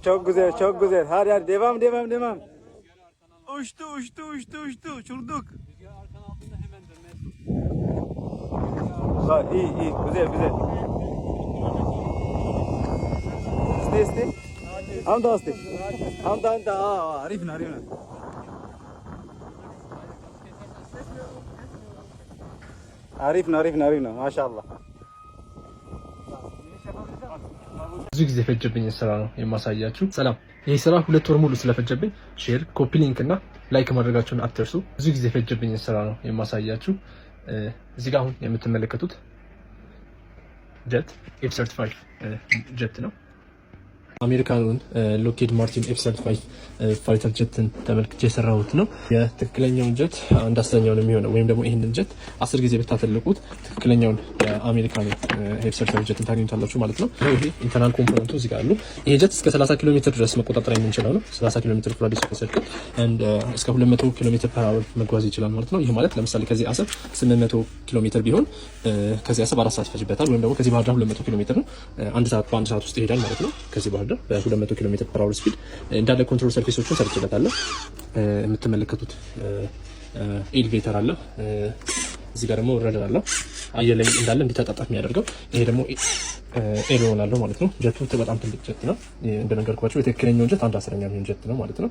çok güzel, çok güzel. Hadi hadi devam, devam, devam. Uçtu, uçtu, uçtu, uçtu. Uçurduk. İyi, iyi. Güzel, güzel. İste, iste. Hamda, iste. Hamda, hamda. Arifna, arifna. Arifna, arifna, arifna. Maşallah. ብዙ ጊዜ ፈጀብኝ ስራ ነው የማሳያችሁ። ሰላም፣ ይሄ ስራ 2 ወር ሙሉ ስለፈጀብኝ ሼር፣ ኮፒ ሊንክ እና ላይክ ማድረጋችሁን አትርሱ። ብዙ ጊዜ ፈጀብኝ ስራ ነው የማሳያችሁ። እዚህ ጋር አሁን የምትመለከቱት ጀት F-35 ጀት ነው። አሜሪካኑን ሎኬድ ማርቲን F-35 ፋይተር ጀትን ተመልክቼ የሰራሁት ነው። የትክክለኛውን ጀት አንድ አስረኛው ነው የሚሆነው፣ ወይም ደግሞ ይሄንን ጀት 10 ጊዜ ብታተልቁት ትክክለኛውን የአሜሪካኑ F-35 ጀትን ታገኙታላችሁ ማለት ነው። ይሄ ኢንተርናል ኮምፖነንቱ እዚህ ጋር አሉ። ይሄ ጀት እስከ 30 ኪሎ ሜትር ድረስ መቆጣጠር የምንችለው ነው። 30 ኪሎ ሜትር ራዲየስ ከሰጠን and እስከ 200 ኪሎ ሜትር ፐር አወር መጓዝ ይችላል ማለት ነው። ይሄ ማለት ለምሳሌ ከዚህ አሰብ 800 ኪሎ ሜትር ቢሆን ከዚህ አሰብ 4 ሰዓት ይፈጅበታል፣ ወይም ደግሞ ከዚህ ባህር ዳር 200 ኪሎ ሜትር ነው፣ በአንድ ሰዓት ውስጥ ይሄዳል ማለት ነው። ከዚህ ባህር ዳር በ200 ኪሎ ሜትር ፐር አወር ስፒድ እንዳለ ኮንትሮል ሰርፌሶችን ሰርችለታለሁ። የምትመለከቱት ኤሌቬተር አለ። እዚህ ጋር ደግሞ ረዳር አለ፣ አየር ላይ እንዳለ እንዲተጣጣፍ የሚያደርገው። ይሄ ደግሞ ኤሮን አለው ማለት ነው። ጀቱ በጣም ትልቅ ጀት ነው። እንደነገርኳችሁ የትክክለኛው ጀት 1/10 የሚሆን ጀት ነው ማለት ነው።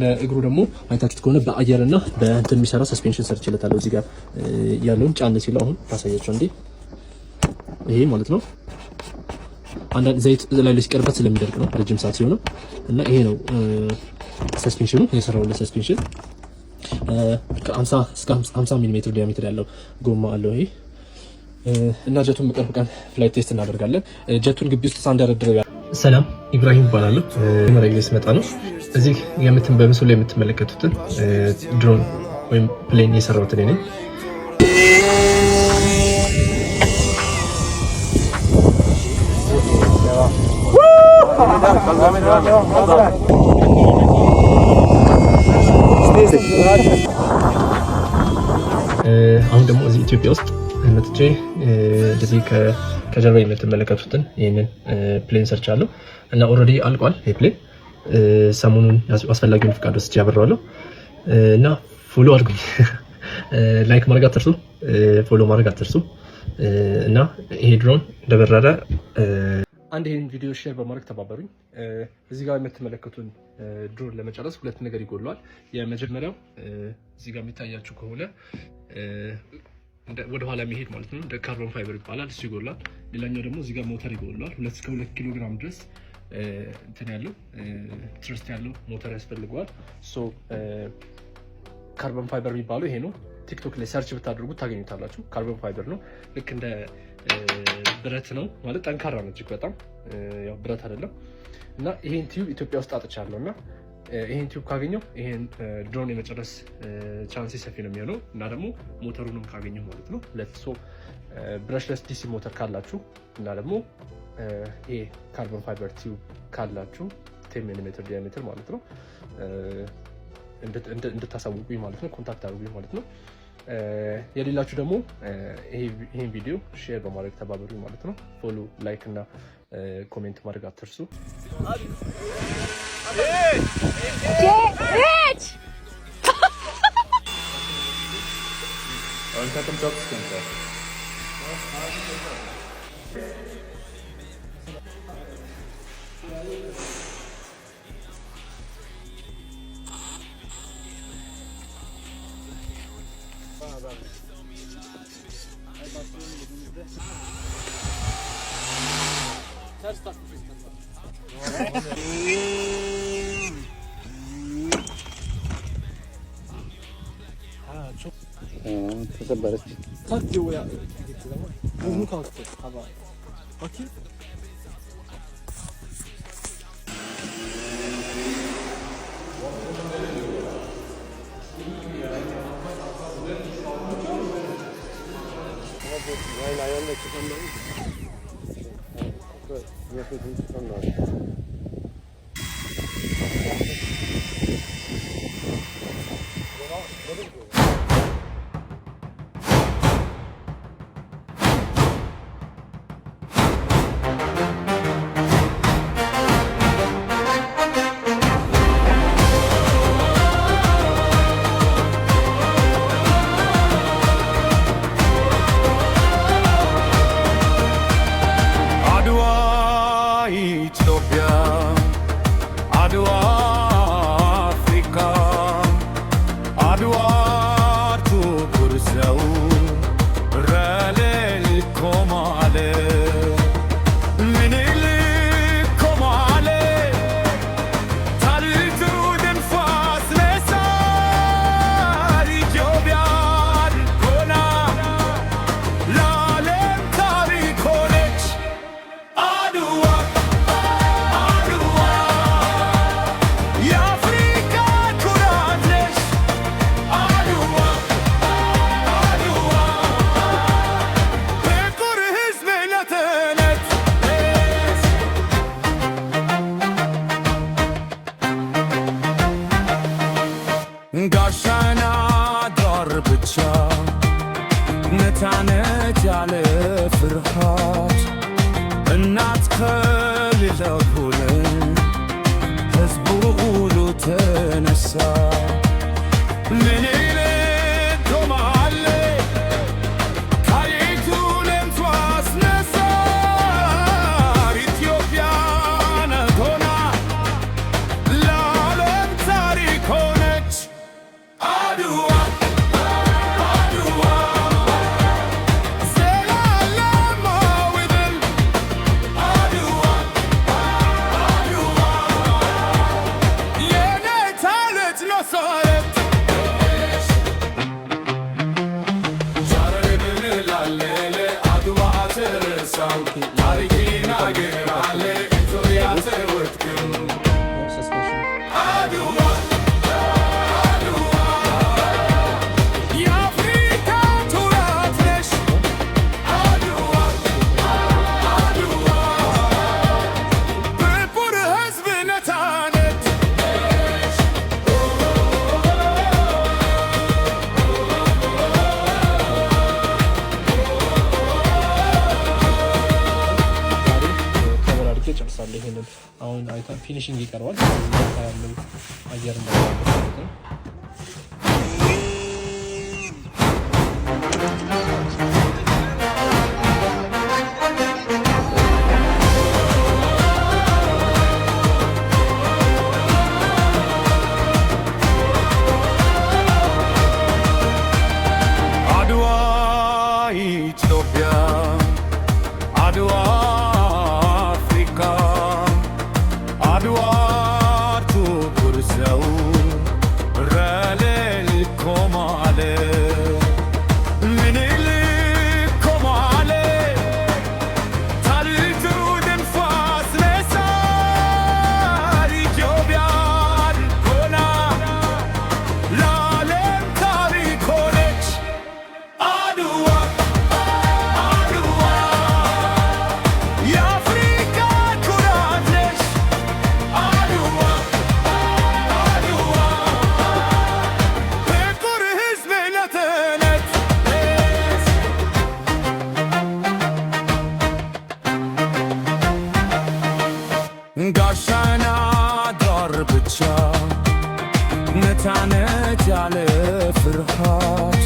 ለእግሩ ደግሞ አይታችሁት ከሆነ በአየርና በእንትን የሚሰራ ሰስፔንሽን ሰርችለታለሁ። እዚህ ጋር ያለውን ጫን ሲለው አሁን ታሳያችሁ እንዴ፣ ይሄ ማለት ነው አንዳንድ ዘይት ላይ ሲቀርበት ስለሚደርቅ ነው ረጅም ሰዓት ሲሆን እና ይሄ ነው ሰስፔንሽኑ የሰራው ለሰስፔንሽን ከ50 እስከ 50 ሚሊ ሜትር ዲያሜትር ያለው ጎማ አለው ይሄ። እና ጀቱን በቅርብ ቀን ፍላይት ቴስት እናደርጋለን። ጀቱን ግቢ ውስጥ ሳንደረድረው። ሰላም፣ ኢብራሂም ይባላል። መረጃ ሲመጣ ነው እዚህ በምስሉ ላይ የምትመለከቱትን ድሮን ወይም ፕሌን የሰራሁት እኔ ነኝ። አሁን ደግሞ እዚህ ኢትዮጵያ ውስጥ መጥቼ እንደዚህ ከጀርባ የምትመለከቱትን ይሄንን ፕሌን ሰርች አለው እና ኦልሬዲ አልቋል። ይሄ ፕሌን ሰሞኑን አስፈላጊውን ፍቃድ ወስጄ ያበራዋለሁ እና ፎሎ አድርጉኝ። ላይክ ማድረግ አትርሱ፣ ፎሎ ማድረግ አትርሱ እና ይሄ ድሮን እንደበረረ አንድ ይሄን ቪዲዮ ሼር በማድረግ ተባበሩኝ። እዚህ ጋር የምትመለከቱን ድሮን ለመጨረስ 2 ነገር ይጎለዋል። የመጀመሪያው እዚህ ጋር የሚታያችሁ ከሆነ ወደ ኋላ የሚሄድ ማለት ነው፣ እንደ ካርቦን ፋይበር ይባላል፣ እሱ ይጎላል። ሌላኛው ደግሞ እዚህ ጋር ሞተር ይጎለዋል። 2 እስከ 2 ኪሎ ግራም ድረስ እንትን ያለው ትረስት ያለው ሞተር ያስፈልገዋል። ሶ ካርቦን ፋይበር የሚባለው ይሄ ነው። ቲክቶክ ላይ ሰርች ብታደርጉት ታገኙታላችሁ። ካርቦን ፋይበር ነው፣ ልክ እንደ ብረት ነው ማለት ጠንካራ ነው እጅግ በጣም ያው ብረት አይደለም። እና ይሄን ቲዩብ ኢትዮጵያ ውስጥ አጥቻለሁ እና ይሄን ቲዩብ ካገኘው ይሄን ድሮን የመጨረስ ቻንስ ሰፊ ነው የሚሆነው። እና ደግሞ ሞተሩንም ካገኘው ማለት ነው ለትሶ ብረሽለስ ዲሲ ሞተር ካላችሁ እና ደግሞ ይሄ ካርቦን ፋይበር ቲዩብ ካላችሁ 10 ሚሊ ሜትር ዲያሜትር ማለት ነው እንድታሳውቁኝ ማለት ነው፣ ኮንታክት አድርጉኝ ማለት ነው። የሌላችሁ ደግሞ ይሄን ቪዲዮ ሼር በማድረግ ተባበሩ ማለት ነው። ፎሎ፣ ላይክ እና ኮሜንት ማድረግ አትርሱ። Ters takmışız. Ha çok. Teşekkür ederim. Tak diyor ya. Burnu kalktı. Hava. Bakayım. Aynen ayağında çıkanları. Yapıyordum çıkanları. ብቻ ነፃነት ያለ ፍርሃት እናት ከሌለው ሁሉ ሕዝቡ ሁሉ ተነሳ ምኒልክ ቆመአለ ታሪኩንም አስነሳ ኢትዮጵያ ሆና ለዓለም ታሪክ ሆነች አድዋ ይሄንን አሁን አይታ ፊኒሺንግ ይቀርባል ያለው አየር እንደማለት ነው። አድዋ ኢትዮጵያ አድዋ አድዋ ጥቁር ሰው ረሌል ቆመአለ ምኒልክ ቆመአለ ታሪኩንም አስነሳ ኢትዮጵያ ሆና ለዓለም ታሪክ ሆነች አድዋ ጋሻና ዳር ብቻ ነፃነት ያለ ፍርሃት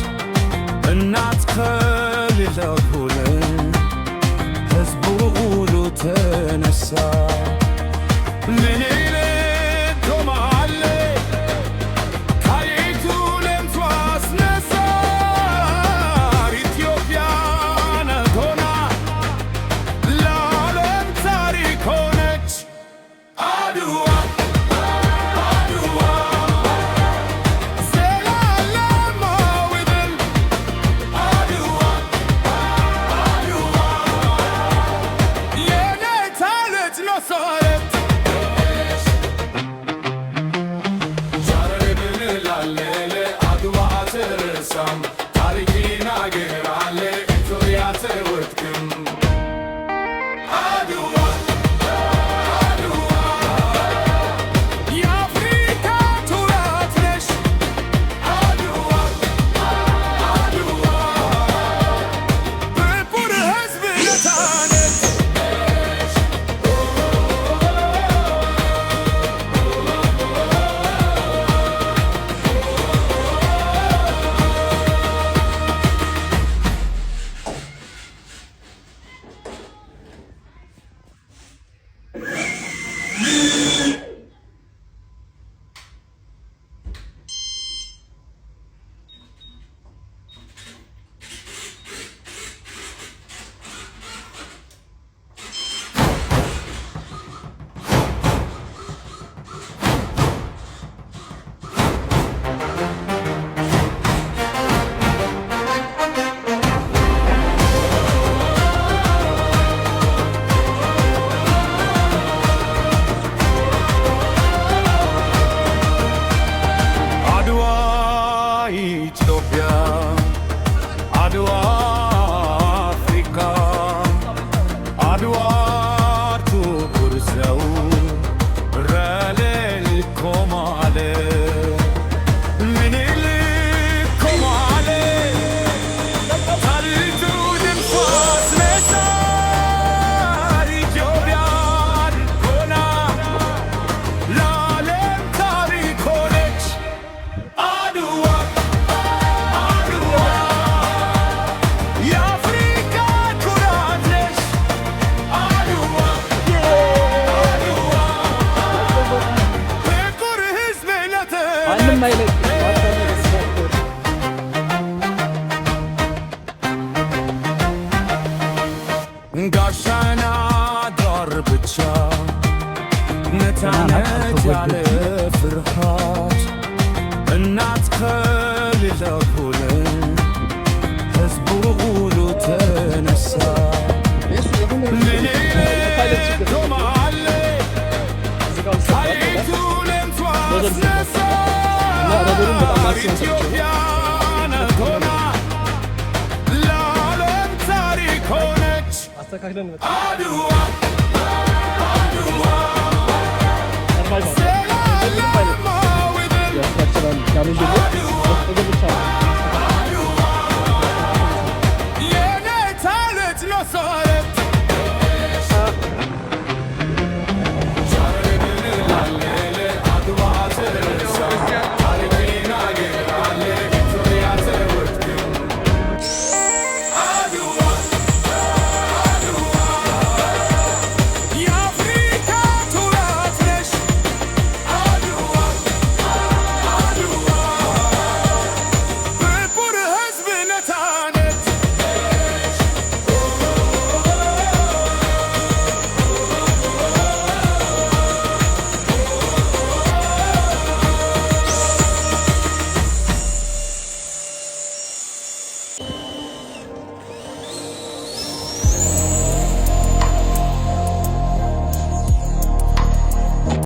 እናት ከሌለው ሁሉ ሕዝቡ ሁሉ ተነሳ ምኒልክ ቆመአለ ታሪኩንም አስነሳ ኢትዮጵያ ሆና ለዓለም ታሪክ ሆነች አድዋ ምኒልክ ቆመአለ ተኩል ህዝቡ ሁሉ ተነሳ ምኒልክ ዶማሌ ጣይቱንም አስነሳ ኢትዮጵያን ሆና ለዓለም ታሪክ ሆነች አድዋ ያስተካክላል